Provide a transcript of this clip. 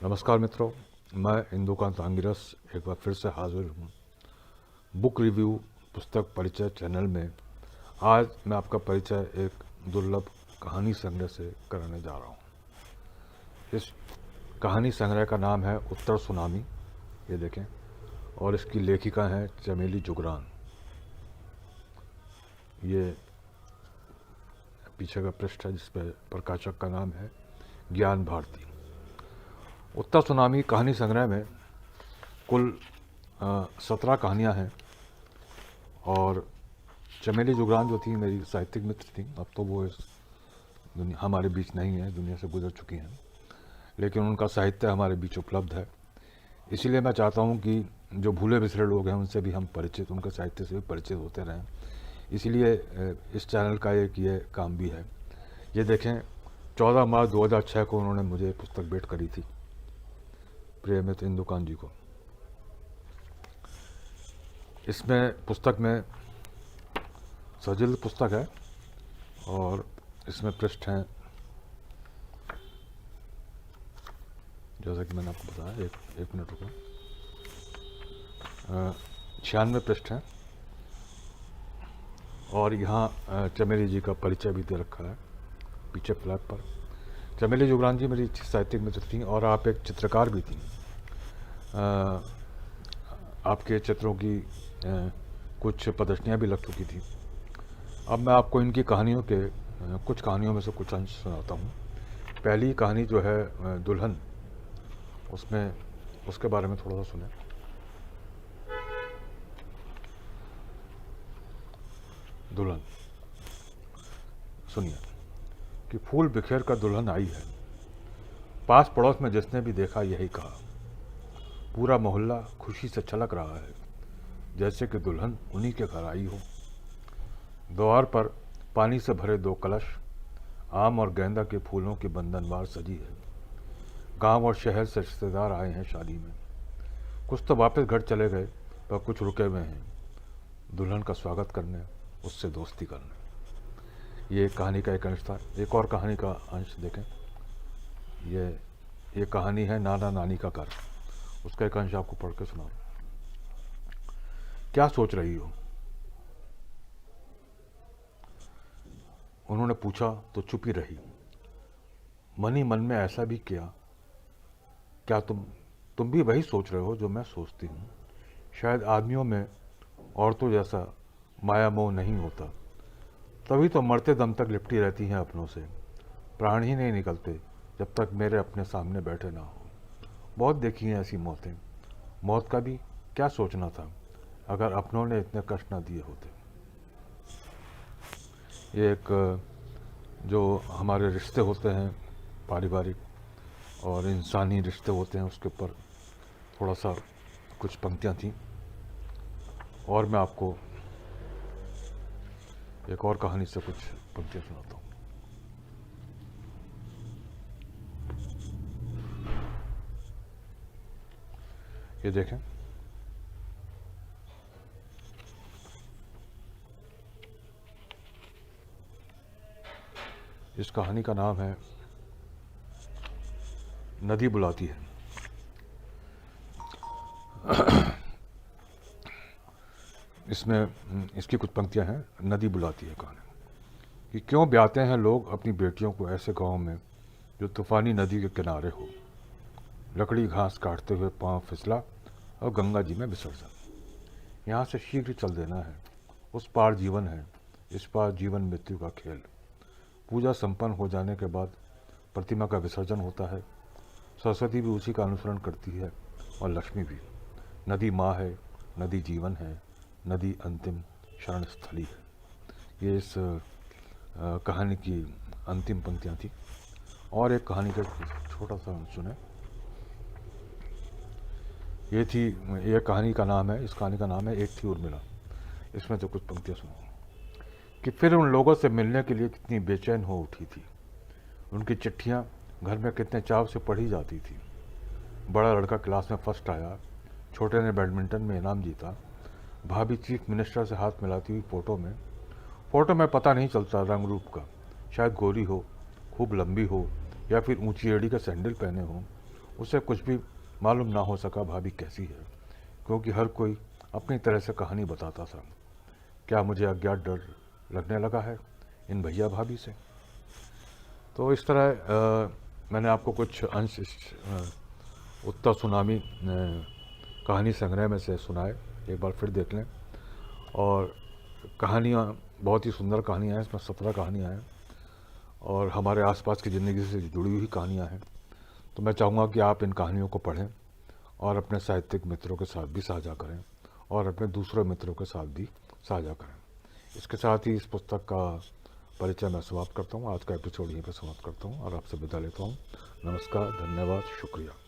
नमस्कार मित्रों, मैं इंदुकांत आंगिरस एक बार फिर से हाजिर हूँ बुक रिव्यू पुस्तक परिचय चैनल में। आज मैं आपका परिचय एक दुर्लभ कहानी संग्रह से कराने जा रहा हूँ। इस कहानी संग्रह का नाम है उत्तर सुनामी, ये देखें, और इसकी लेखिका हैं चमेली जुगरान। ये पीछे का पृष्ठ है जिस पर प्रकाशक का नाम है ज्ञान भारती। उत्तर सुनामी कहानी संग्रह में कुल 17 कहानियाँ हैं और चमेली जुगरान जो थी मेरी साहित्यिक मित्र थी, अब तो वो इस दुनिया हमारे बीच नहीं है, दुनिया से गुजर चुकी हैं, लेकिन उनका साहित्य हमारे बीच उपलब्ध है। इसीलिए मैं चाहता हूँ कि जो भूले बिसरे लोग हैं उनसे भी हम परिचित, उनके साहित्य से भी परिचित होते रहें। इसलिए इस चैनल का एक ये काम भी है। ये देखें, 14 मार्च 2006 को उन्होंने मुझे पुस्तक भेंट करी थी, प्रियमित इंदुकांत जी को। इसमें पुस्तक में सजिल पुस्तक है और इसमें पृष्ठ हैं, जैसा कि मैंने आपको बताया। एक मिनट रुको। 96 पृष्ठ हैं और यहाँ चमेली जी का परिचय भी दे रखा है पीछे फ्लैग पर। चमेली जुगरान जी मेरी साहित्यिक मित्र थी और आप एक चित्रकार भी थी। आपके चित्रों की कुछ प्रदर्शनियाँ भी लग चुकी थी। अब मैं आपको इनकी कहानियों के कुछ कहानियों में से कुछ अंश सुनाता हूँ। पहली कहानी जो है दुल्हन, उसमें उसके बारे में थोड़ा सा सुने। दुल्हन सुनिए कि फूल बिखेर कर दुल्हन आई है। पास पड़ोस में जिसने भी देखा यही कहा। पूरा मोहल्ला खुशी से छलक रहा है, जैसे कि दुल्हन उन्हीं के घर आई हो। द्वार पर पानी से भरे 2 कलश, आम और गेंदा के फूलों की बंधनवार सजी है। गांव और शहर से रिश्तेदार आए हैं शादी में। कुछ तो वापस घर चले गए, पर कुछ रुके हुए हैं दुल्हन का स्वागत करने, उससे दोस्ती करने। ये कहानी का एक अंश था। एक और कहानी का अंश देखें। ये कहानी है नाना नानी का घर। उसका एक अंश आपको पढ़ के सुनाऊं। क्या सोच रही हो, उन्होंने पूछा तो चुप ही रही। मन ही मन में ऐसा भी किया, क्या तुम भी वही सोच रहे हो जो मैं सोचती हूँ। शायद आदमियों में औरतों जैसा माया मोह नहीं होता, तभी तो मरते दम तक लिपटी रहती हैं अपनों से। प्राण ही नहीं निकलते जब तक मेरे अपने सामने बैठे ना हो। बहुत देखी हैं ऐसी मौतें। मौत का भी क्या सोचना था अगर अपनों ने इतने कष्ट ना दिए होते। ये एक जो हमारे रिश्ते होते हैं पारिवारिक और इंसानी रिश्ते होते हैं, उसके ऊपर थोड़ा सा कुछ पंक्तियाँ थीं। और मैं आपको एक और कहानी से कुछ पंक्तियाँ सुनाता हूँ। ये देखें, इस कहानी का नाम है नदी बुलाती है। इसमें इसकी कुछ पंक्तियां हैं। नदी बुलाती है कहानी कि क्यों ब्याहते हैं लोग अपनी बेटियों को ऐसे गांव में जो तूफानी नदी के किनारे हो। लकड़ी घास काटते हुए पांव फिसला और गंगा जी में विसर्जन। यहाँ से शीघ्र चल देना है, उस पार जीवन है, इस पार जीवन मृत्यु का खेल। पूजा संपन्न हो जाने के बाद प्रतिमा का विसर्जन होता है। सरस्वती भी उसी का अनुसरण करती है और लक्ष्मी भी। नदी माँ है, नदी जीवन है, नदी अंतिम शरण स्थली है। ये इस कहानी की अंतिम पंक्तियाँ थी। और एक कहानी का छोटा सा सुने। ये कहानी का नाम है, इस कहानी का नाम है एक थी उर्मिला। इसमें तो कुछ पंक्तियाँ सुनो कि फिर उन लोगों से मिलने के लिए कितनी बेचैन हो उठी थी। उनकी चिट्ठियाँ घर में कितने चाव से पढ़ी जाती थी। बड़ा लड़का क्लास में फर्स्ट आया, छोटे ने बैडमिंटन में इनाम जीता। भाभी चीफ मिनिस्टर से हाथ मिलाती हुई फ़ोटो में पता नहीं चलता रंग रूप का। शायद गोरी हो, खूब लंबी हो, या फिर ऊंची एड़ी का सैंडल पहने हो। उसे कुछ भी मालूम ना हो सका भाभी कैसी है, क्योंकि हर कोई अपनी तरह से कहानी बताता था। क्या मुझे अज्ञात डर लगने लगा है इन भैया भाभी से? तो इस तरह मैंने आपको कुछ अंश इस उत्तर सुनामी कहानी संग्रह में से सुनाए। एक बार फिर देख लें। और कहानियाँ बहुत ही सुंदर कहानियाँ हैं, इसमें 17 कहानियाँ हैं और हमारे आसपास की ज़िंदगी से जुड़ी हुई कहानियाँ हैं। तो मैं चाहूँगा कि आप इन कहानियों को पढ़ें और अपने साहित्यिक मित्रों के साथ भी साझा करें और अपने दूसरे मित्रों के साथ भी साझा करें। इसके साथ ही इस पुस्तक का परिचय मैं समाप्त करता हूँ। आज का एपिसोड यहीं पर समाप्त करता हूँ और आपसे विदा लेता हूँ। नमस्कार, धन्यवाद, शुक्रिया।